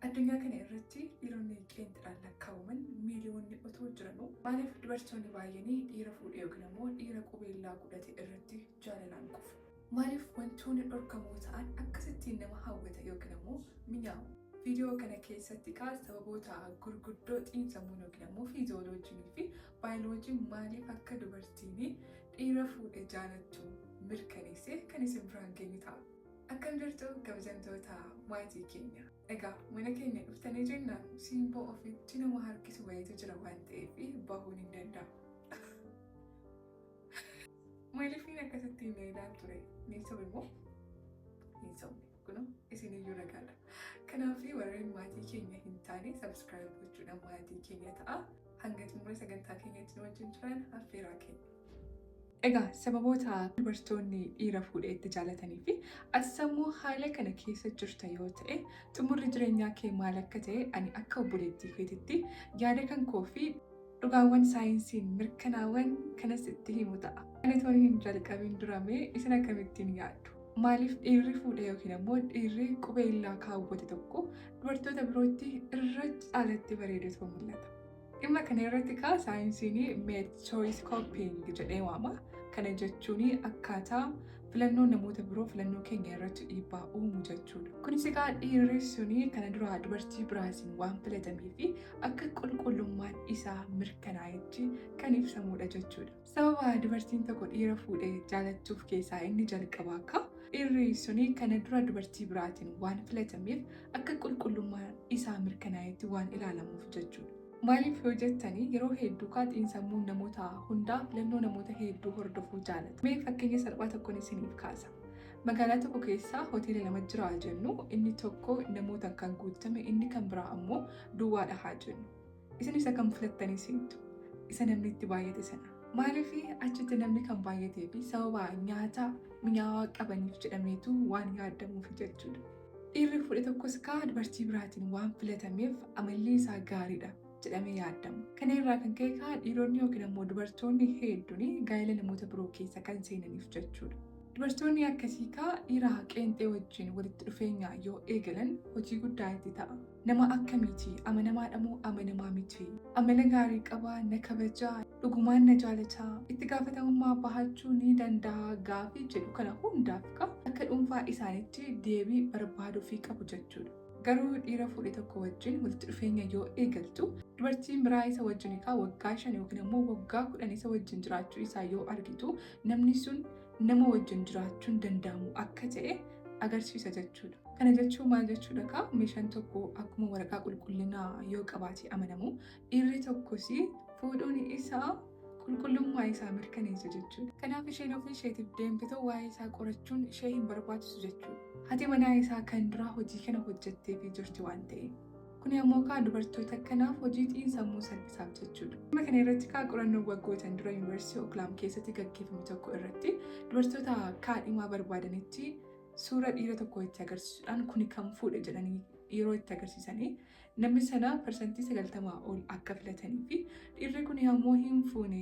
Addunyaa kana irratti dhiironni qeenxidhaan lakkaa'aman miiliyoonni otoo jiranuu maaliif dubartoonni baay'een dhiira fuudhee yookiin immoo dhiira qubeellaa godhate irratti jaalalaan kufu? Maaliif wantoonni dhorkamoo ta'an akkasittiin nama hawwata yookiin immoo mi'aawu? Viidiyoo kana keessatti sababoota gurguddoo xiinsammuun yookiin immoo fiiziyooloojii fi baayoloojiin maaliif akka dubartiin dhiira fuudhee jaalattu mirkaneessee kan isin biraan geenye ta'a. Akkam jirtu kabajamtoota maatii keenya. Egaa mana keenya dhuftanii jennaan simboo ofitti nama harkisu wayiitu jira waan ta'eef bahuun hin danda'amu. Maaliifin akkasittiin meedaan ture? Ni sobe moo? Hin sobne. Kun isiniyyuu ragaadha. Kanaaf warreen maatii keenya hin taane subscribe gochuudhaan maatii keenya ta'a. Hanga xumura sagantaa keenyatti nu wajjin turan affeeraa keenya. Egaa sababoota dubartoonni dhiira fuudhee itti jaalatanii fi ati sammuu haala kana keessa jirta yoo ta'e xumurri jireenyaa kee maal akka ta'e ani akka obboleettii keetitti yaada kan koo fi dhugaawwan saayinsiin mirkanaawwan kanas itti himu ta'a. Ani toon hin jalqabiin duramee isin akkamittiin yaaddu? Maaliif dhiirri fuudhee yookiin immoo dhiirri qubeellaa kaawwate tokko dubartoota birootti irra caalatti bareedetu mul'ata? Dhimma kana irratti saayinsiin meetooskoopiing jedhee waama. Kana jechuun akkaataa filannoo namoota biroo filannoo keenya irratti dhiibbaa uumu jechuudha. Kunis dhiirri suni kana dura dubartii biraatiin waan filatamee fi akka qulqullummaan isaa mirkanaa'etti kan ibsamudha jechuudha. Sababa dubartiin tokko dhiira fuudhee jaalattuuf keessaa inni jalqabaa dhiirri suni kana dura dubartii biraatiin waan filatameef akka qulqullummaan isaa mirkanaa'etti waan ilaalamuuf jechuudha. Maaliif yoo jettanii yeroo hedduu xiinsammuun namoota hundaa filannoo namoota hedduu hordofuu jaalata. Mee fakkeenya salphaa tokkoon isiniif kaasa. Magaalaa tokko keessa hoteela lama jira jennu inni tokko namootaan kan guutame inni kan biraa ammoo duwwaadha haa jennu. Isin isa kan filattanii seentu? Isa namni itti baay'ate sana. Maaliif achitti namni kan baay'atee fi sababa nyaata mi'aawaa qabaniif jedhameetu waan yaadamuuf jechuudha. Dhiirri fuudhe tokkos dubartii biraatiin waan filatameef amalli isaa gaariidha jedhamee yaadamu. Kana irraa kan ka'e dhiironni yookiin immoo dubartoonni hedduun gaa'ela namoota biroo keessa kan seenaniif jechuudha. Dubartoonni akkasii dhiira qeenxee wajjin walitti dhufeenya yoo eegalan hojii guddaa itti ta'a. Nama akkamiiti? Amanamaadha moo amanamaa miti? Amala gaarii qabaa? Na kabajaa? Dhugumaan na jaalataa? Itti gaafatamummaa bahachuu ni danda'a? Gaafii jedhu kana hundaaf akka dhuunfaa isaaniitti deebii barbaaduu qabu jechuudha. Garuu dhiira fuudhe tokko wajjin walitti dhufeenya yoo eegaltu dubartiin biraa isa wajjin waggaa 5 yookiin immoo waggaa 10 isa wajjin jiraachuu isaa yoo argitu namni sun nama wajjin jiraachuun danda'amu akka ta'e agarsiisa jechuudha. Kana jechuun maal jechuudha? Meeshaan tokko akkuma waraqaa qulqullinaa yoo qabaate amanamu dhiirri tokkos fuudhuun isaa qulqullummaa isaa mirkaneessa jechuudha. Kanaaf isheen ofii isheetiif deemtee waa'ee isaa qorachuun ishee hin barbaachisu jechuudha. Haati manaa isaa kan dura hojii kana hojjettee jirti waan ta'eef. Kun ammoo dubartoota kanaaf hojii xiinsammuu salphisaaf jechuudha. Dhimma kana irratti qorannoo waggootan dura Yuunivarsiitii Oklaahoomaa keessatti gaggeeffame tokko irratti dubartoota kaadhimaa barbaadanitti suura dhiira tokko itti agarsiisuudhaan kuni kan fuudhe jedhanii yeroo itti agarsiisanii namni sana parsantii 90 ol akka filatanii fi dhiirri kun ammoo hin fuune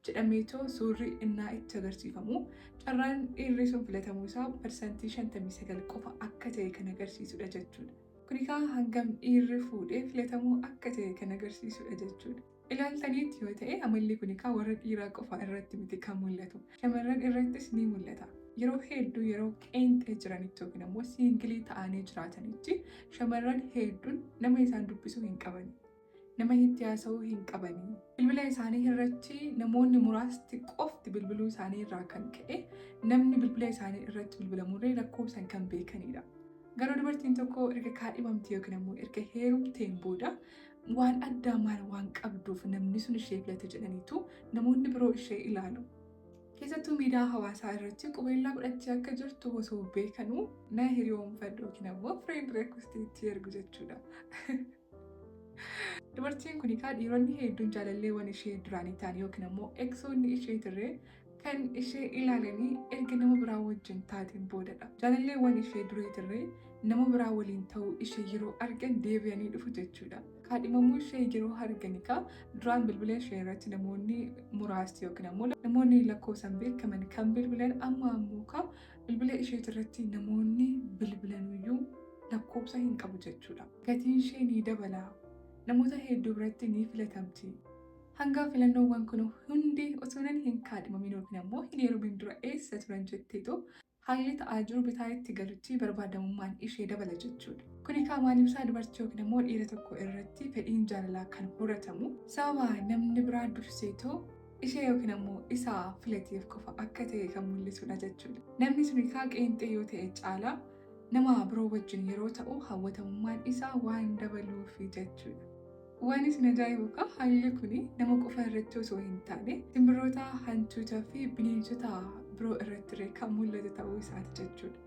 jedhameetoo suurri innaa itti agarsiifamu carraan dhiirri sun filatamuu isaa parsantii 59 qofa akka ta'e kan agarsiisudha jechuudha. Kuni hangam dhiirri fuudhee filatamuu akka ta'e kan agarsiisudha jechuudha. Ilaaltaniitti yoo ta'e amalli kuni warra dhiiraa qofa irratti miti kan mul'atu. Shamarran irrattis ni mul'ata. Yeroo hedduu yeroo qeenxee jiranitti yookiin immoo siingilii ta'anii jiraatanitti shamarran hedduun nama isaan dubbisuu hin qabani. Nama itti haasa'uu hin qabani. Bilbila isaanii irratti namoonni muraasti qofti bilbiluu isaanii irraa kan ka'e namni bilbila isaanii irratti bilbilamurree lakkoofsan kan beekanidha. Garuu dubartiin tokko erga kaadhimamtee yookiin immoo erga heerumteen booda waan addaa maal waan qabduuf namni sun ishee filate jedhaniitu namoonni biroo ishee ilaalu. Keessattuu miidiyaa hawaasaa irratti qubeellaa godhattee akka jirtu osoo beekanuu na hiriyoonfadhu yookiin immoo friend request itti ergu jechuudha. Dubartiin kun dhiironni hedduun jaalalleewwan ishee duraanii ta'an yookiin immoo eksoonni ishee turre kan ishee ilaalanii erga nama biraa wajjin taateen boodadha. Jaalalleewwan ishee durii turre nama biraa waliin ta'uu ishee yeroo argan deebi'anii dhufu jechuudha. Kaadhimamuu ishee yeroo argan duraan bilbila ishee irratti namoonni muraasti yookiin immoo namoonni lakkoofsan beekaman kan bilbilan amma ammoo bilbila ishee irratti namoonni bilbilanuyyuu lakkoofsa hin qabu jechuudha. Gatiin ishee ni dabala. Namoota hedduu biratti ni filatamti. Hanga filannoowwan kun hundi osoo hin kaadhimamin yookiin ammoo hin heerumin dura eessa turan jetteetu haalli ta'aa jiru bitaa itti galutti barbaadamummaan ishee dabala jechuudha. Kuni maal ibsaa dubartii yookiin ammoo dhiira tokko irratti fedhiin jaalalaa kan horatamu sababa namni biraa durseetoo ishee yookiin ammoo isaa filateef qofa akka ta'e kan mul'isudha jechuudha. Namni sun qeenxee yoo ta'e caalaa nama biroo wajjin yeroo ta'u hawwatamummaan isaa waan dabaluufi jechuudha. Waan isin ajaa'ibu haalli kun nama qofa irratti osoo hin taane simbirroota, hantuutaa fi bineensota biroo irratti kan mul'atu ta'uu isaati jechuudha.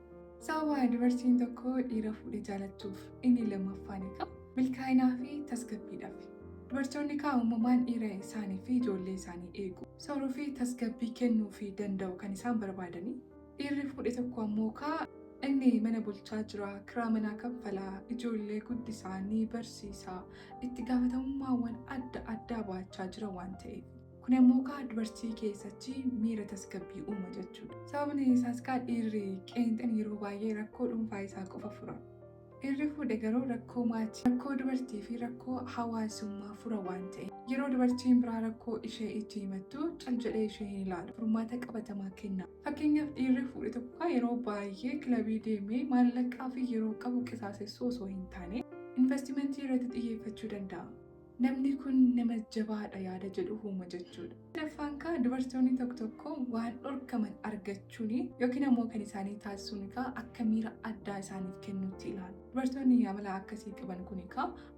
Sababa dubartiin tokko dhiira fuudhee jaalattuuf inni lammaffaan milkaa'inaa fi tasgabbiidhaaf. Dubartoonni uumamaan dhiira isaanii fi ijoollee isaanii eegu, sooruu fi tasgabbii kennuu fi danda'u kan isaan barbaadanii. Dhiirri fuudhe tokko ammoo inni mana bulchaa jira, kiraa manaa kaffalaa, ijoollee guddisaa ni barsiisaa, itti gaafatamummaawwan adda addaa baachaa jira waan ta'eef. Kun ammoo dubartii keessatti miira tasgabbii uuma jechuudha. Sababni isaas dhiirri qeenxeen yeroo baay'ee rakkoo dhuunfaa isaa qofa fura. Dhiirri fuudhe garuu rakkoo maatii, rakkoo dubartii fi rakkoo hawaasummaa fura waan ta'eef. Yeroo dubartiin biraa rakkoo ishee itti himattu cal jedhee ishee hin ilaalu. Furmaata qabatamaa kenna. Fakkeenyaaf dhiirri fuudhe tokko yeroo baay'ee kilabii deemee maallaqaa fi yeroo qabu qisaasessuu osoo hin taane investimentii irratti xiyyeeffachuu danda'a. Namni kun nama jabaadha yaada jedhu uuma jechuudha. Laffaan dubartoonni tokko waan dhorkaman argachuun yookiin ammoo kan isaanii taasisuun akka miira addaa isaaniif kennutti ilaalu. Dubartoonni amala akkasii qaban kun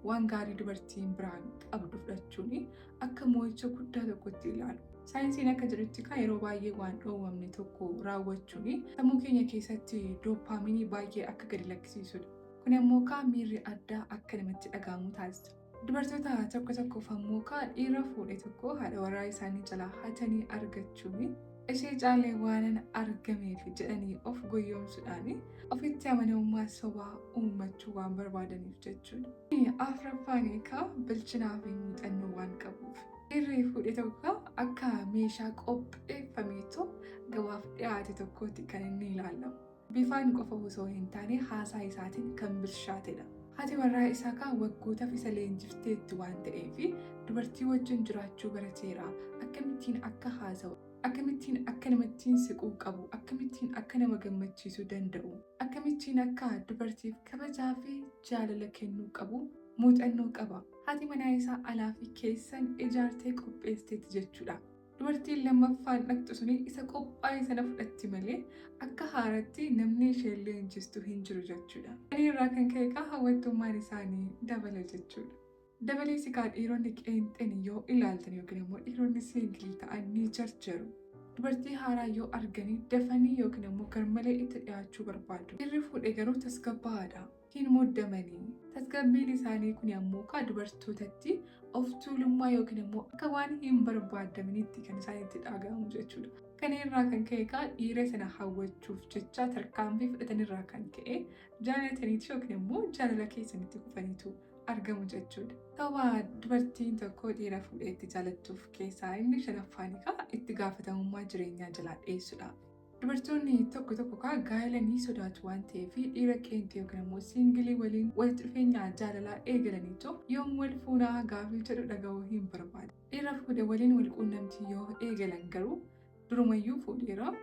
waan gaarii dubartiin biraan qabdu fudhachuun akka mo'icha guddaa tokkotti ilaalu. Saayinsiin akka jedhutti yeroo baay'ee waan dhoowwamne tokko raawwachuun sammuu keenya keessatti doopaaminii baay'ee akka gadi lakkisiisudha. Kun ammoo miirri addaa akka namatti dhaga'amu taasisa. Dubartoota tokkoof ammoo dhiira fuudhe tokko haadha warraa isaanii jalaa hatanii argachuun ishee caalee waanan argameef jedhanii of gowwoomsuudhaan ofitti amanamummaa sobaa uummachuu waan barbaadaniif jechuudha. Afraffaan bilchinaa fi muuxannoo waan qabuuf. Dhiirri fuudhe tokko akka meeshaa qopheeffameetoo gabaaf dhiyaate tokkotti kan inni ilaalamu. Bifaan qofa osoo hin taane haasaa isaatiin kan bilchaatedha. Haati warraa isaa waggootaaf isa leenjifteetti waan ta'eef dubartii wajjin jiraachuu barateera. Akkamittiin akka haasa'u, akkamittiin akka namattiin siquu qabu, akkamittiin akka nama gammachiisuu danda'u, akkamittiin akka dubartiif kabajaa fi jaalala kennuu qabu muuxannoo qaba. Haati manaa isaa alaa fi keessan ijaartee qopheesteetti jechuudha. Dubartiin lammaffaan dhaqxu suni isa qophaa'e sana fudhatti malee akka haaratti namni ishee leenjistu hin jiru jechuudha. Kana irraa kan ka'e hawwattummaan isaanii dabala jechuudha. Dabalees dhiironni qeenxeen yoo ilaaltan yookiin immoo dhiironni siingil ta'an ni jarjaru. Dubartii haaraa yoo arganii dafanii yookiin immoo garmalee itti dhiyaachuu barbaadu. Dhiirri fuudhe garuu tasgabbaa'aadha. Hin muddamanii. Tasgabbiin isaanii kun ammoo dubartootatti of tuulummaa yookiin immoo akka waan hin barbaadaminitti kan isaan itti dhaga'amu jechuudha. Kana irraa kan ka'e dhiira sana hawwachuuf jecha tarkaanfii fudhatan irraa kan ka'e jaalataniiti yookiin immoo jaalala keessanitti kufaniitu argamu jechuudha. Sababa dubartiin tokko dhiira fuudhee itti jaalattuuf keessaa inni shanaffaan itti gaafatamummaa jireenyaa jalaa dhiyeessudha. Dubartoonni tokko gaa'ela ni sodaatu waan ta'eef dhiira qeenxee yookiin immoo siingilii waliin walitti dhufeenya jaalalaa eegalaniitu yoom wal fuunaa gaafii jedhu dhaga'uu hin barbaadu. Dhiira fuudhe waliin wal quunnamtii yoo eegalan garuu durumayyuu fuudheera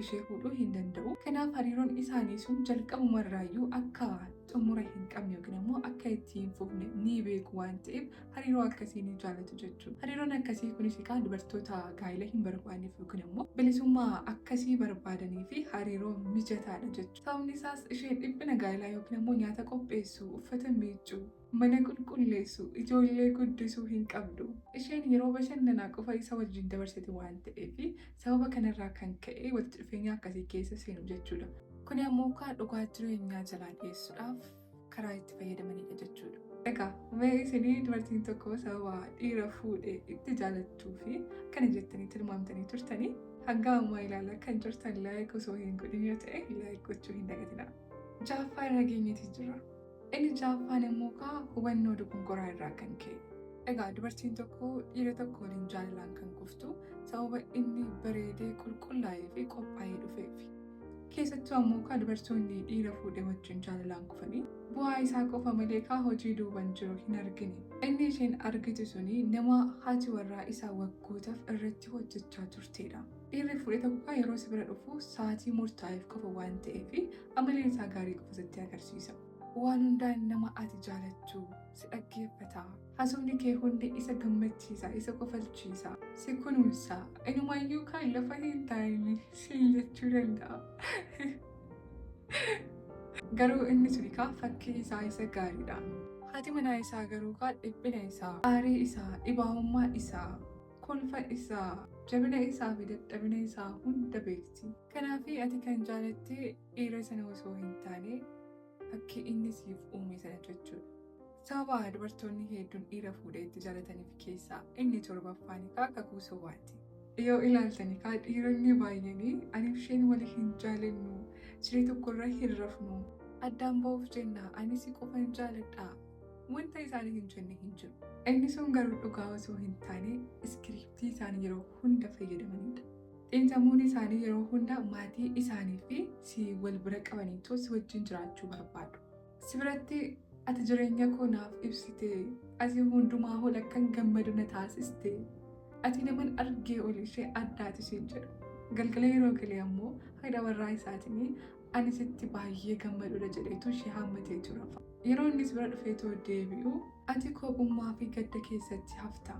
ishee fuudhuu hin danda'u. Kanaaf hariiroon isaanii sun jalqabumarraayyuu akka xumura hin qabne yookiin immoo akka itti hin fufne ni beeku waan ta'eef hariiroo akkasii ni jaallatu jechuudha. Hariiroon akkasii kunis dubartoota gaa'ela hin barbaanneef yookiin immoo bilisummaa akkasii barbaadanii fi hariiroo mijataadha jechuudha. Sababni isaas ishee dhiphina gaa'elaa yookiin immoo nyaata qopheessuu, uffata miiccuu, mana qulqulleessuu, ijoollee guddisuu hin qabdu. Isheen yeroo bashannanaa qofa isa wajjin dabarsite waan ta'eef sababa kanarraa kan ka'e walitti dhufeenya akkasii keessa seenu jechuudha. Kun ammoo dhugaa jireenyaa jalaa dhiyeessuudhaaf karaa itti fayyadamanidha jechuudha. Egaa mee isinii dubartiin tokko sababa dhiira fuudhee itti jaalattuu fi kana jettanii tilmaamtanii turtanii hanga ammaa ilaalaa kan jirtan laayik osoo hin godhin yoo ta'e laayik gochuu hin dagatinaa. Jaaffaa irra geenyeeti jira. Inni jaaffaan immoo hubannoo dogongoraa irraa kan ka'e. Egaa dubartiin tokko dhiira tokko waliin jaalalaan kan kuftu sababa inni bareedee qulqullaa'ee fi qophaa'ee dhufeef. Keessattuu ammoo dubartoonni dhiira fuudhee wajjin jaalalaan kufanii bu'aa isaa qofa malee hojii duubaan jiru hin argine. Inni isheen argite suni nama haati warraa isaa waggootaaf irratti hojjechaa turtedha. Dhiirri fuudhee tokko yeroo si bira dhufu sa'aatii murtaa'eef qofa waan ta'eef amaleen isaa gaarii qofa sitti agarsiisa. Waan hundaan nama ati jaalachuu si dhaggeeffata. Haasofni kee hundi isa gammachiisa, isa qofalchiisa, si kunuunsa. Inumayyuu kan lafa hin taa'in siin jechuu danda'a. Garuu inni suni fakkii isaa isa gaariidha. Haati manaa isaa garuu dhiphina isaa, aarii isaa, dhibaa'ummaa isaa, kolfa isaa, jabina isaa fi dadhabina isaa hunda beekti. Kanaaf ati kan jaalatte dhiira sana osoo hin taane fakkii inni siif uume sana jechuudha. Sababa dubartoonni hedduun dhiira fuudhee itti jaalataniif keessaa inni torbaffaan kakuu sobaati. Yoo ilaaltani dhiironni baay'een aniif isheen wal hin jaalannu, siree tokkorra hin rafnu, addaan ba'uuf jenna, ani si qofan jaaladha. Wanta isaanii hin jenne hin jiru. Inni sun garuu dhugaa osoo hin taane iskiriiptii isaanii yeroo hunda fayyadamanidha. Xiinsammuun isaanii yeroo hunda maatii isaanii fi si wal bira qabanii si wajjin jiraachuu barbaadu. Si biratti ati jireenya koo naaf ibsite, ati hundumaa ol akkan gammadu na taasiste, ati naman argee ol ishee addaati isheen jedhu. Galgala yeroo galee ammoo haadha warraa isaatiin ani sitti baay'ee gammadudha jedheetu ishee hammatee tura. Yeroo innis bira dhufeetoo deebi'u ati kophummaa fi gadda keessatti hafta.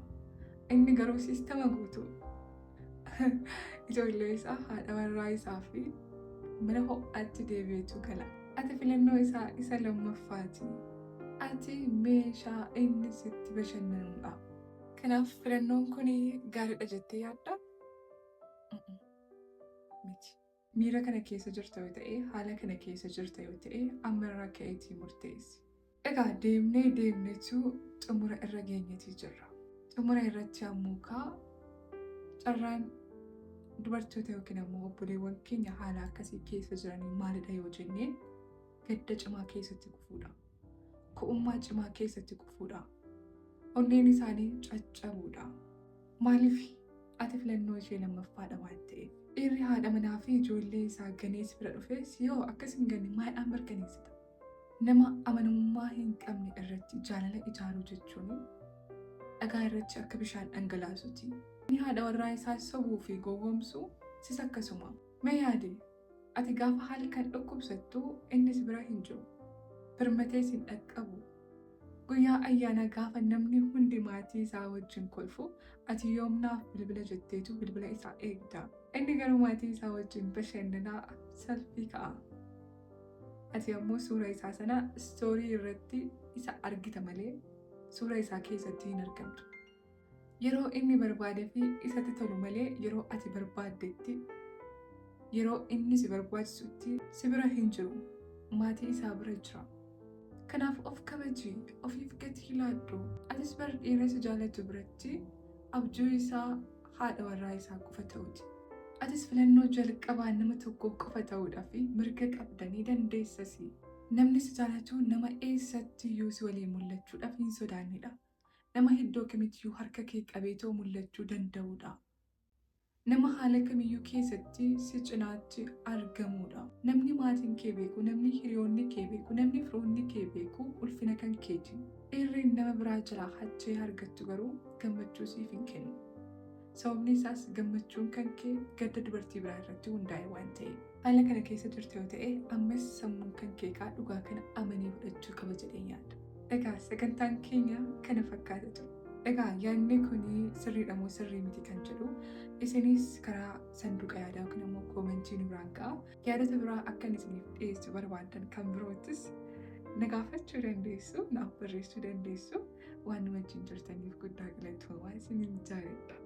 Inni garuu siistama guutuu. Ijoollee isaa haadha warraa isaa fi mana ho'aatti deebi'eetu gala. Ati filannoo isaa isa lammaffaati. Ati meeshaa inni sitti bashannanudha. Kanaaf filannoon kun gaariidha jettee yaaddaa? Miti. Miira kana keessa jirta yoo ta'e, haala kana keessa jirta yoo ta'e, ammarraa ka'eetii murteessi. Egaa deemneetu xumura irra geenyeetii jirra. Xumura irratti ammoo carraan dubartoota yookiin ammoo obboleewwan keenya haala akkasii keessa jiranii maalidha yoo jennee gadda cimaa keessatti kufuudha. Ko'ummaa cimaa keessatti kufuudha. Onneen isaanii caccabuudha. Maaliif ati filannoo ishee lammaffaadha waan ta'eef. Dhiirri haadha manaa fi ijoollee isaa ganees bira dhufees yoo akkas hin ganne maadhaan mirkaneessita? Nama amanamummaa hin qabne irratti jaalala ijaaruu jechuun dhagaa irratti akka bishaan dhangalaasuti. Inni haadha warraa isaa sobuu fi gowwoomsu sis akkasuma. Mee yaade ati gaafa halkan dhukkubsattu innis bira hin jiru. Birmatees hin dhaqqabu. Guyyaa ayyaana gaafa namni hundi maatii isaa wajjin kolfu ati yoomnaaf bilbila jetteetu bilbila isaa eegda. Inni garuu maatii isaa wajjin bashannanaa salfii ka'a. Ati ammoo suura isaa sana istoorii irratti isa argita malee suura isaa keessatti hin argamtu. Yeroo inni barbaade fi isatti tolu malee yeroo ati barbaaddetti, yeroo inni si barbaachisutti si bira hin jiru. Maatii isaa bira jira. Kanaaf of kabaji, ofiif gatii laadhu. Atis bara dhiira si jaalatu biratti abjuu isaa haadha warraa isaa qofa ta'uuti. Atis filannoo jalqabaa nama tokko qofa ta'uudhaaf mirga qabdanii dandeessasi. Namni si jaalatu nama eessattiyyuu si waliin mul'achuudhaaf hin sodaannedha. Nama iddoo kamittiyuu harka kee qabeetoo mul'achuu danda'udha. Nama haala kamiyyuu keessatti si cinaatti argamudha. Namni maatiin kee beeku, namni hiriyoonni kee beeku, namni firoonni kee beeku ulfina kan keeti. Dhiirri nama biraa jalaa hachee argattu garuu gammachuu siif hin kennu. Sababni isaas gammachuun kan kee gadda dubartii biraa irratti hundaa'e waan ta'eef. Haala kana keessa jirtu yoo ta'e ammas sammuun kan kee dhugaa kana amanee fudhachuu qaba jedhee yaada. Egaa sagantaan keenya kana fakkaata ture. Egaa yaadni kun sirriidha moo sirrii miti kan jedhu isinis karaa sanduuqa yaadaa yookiin immoo koomentii nurraan ka'a. Yaadota biraa akka isiniif dhiyeessu barbaadan kan birootis na gaafachuu dandeessu, naaf barreessuu dandeessu. Waan nu wajjin jirtaniif guddaa galatoomaa isiniin jaalladha.